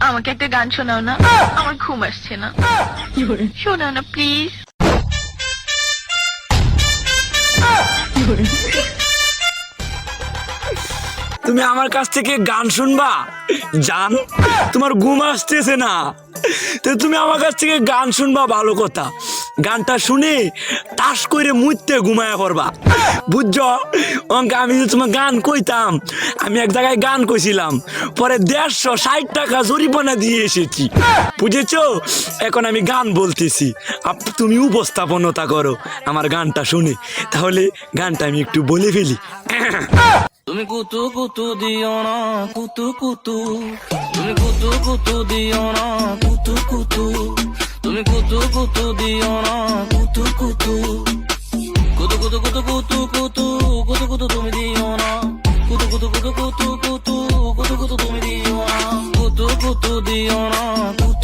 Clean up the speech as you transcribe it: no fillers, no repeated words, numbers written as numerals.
আমাকে একটা গান শোনাও না, আমার ঘুম আসছে না। শোনাও না প্লিজ। তুমি আমার কাছ থেকে গান শুনবা জান? তোমার ঘুম আসতেছে না, তো তুমি আমার কাছ থেকে গান শুনবা, ভালো কথা। গানটা শুনে টাস করে মুইতে ঘুমায়া করবা, বুঝছো? অঙ্কে আমি যে তোমার গান কইতাম, আমি এক জায়গায় গান কইছিলাম, পরে 160 টাকা জরিমানা দিয়ে এসেছি, বুঝেছো? এখন আমি গান বলতেছি, তুমি উপস্থাপনতা করো আমার গানটা শুনে। তাহলে গানটা আমি একটু বলে ফেলি। তুমি কুতু কুতু দিও না কুতু কুতু, তুমি কুতু কুতু দিও না কুতু কুতু, তুমি কুতু কুতু দিও না কুতু কুতু, কুতু কুতু কুতু কুতু কুতু কুতু কুতু তুমি দিও না, কুতু কুতু কুতু কুতু কুতু কুতু কুতু তুমি দিও না, কুতু কুতু দিও না কুতু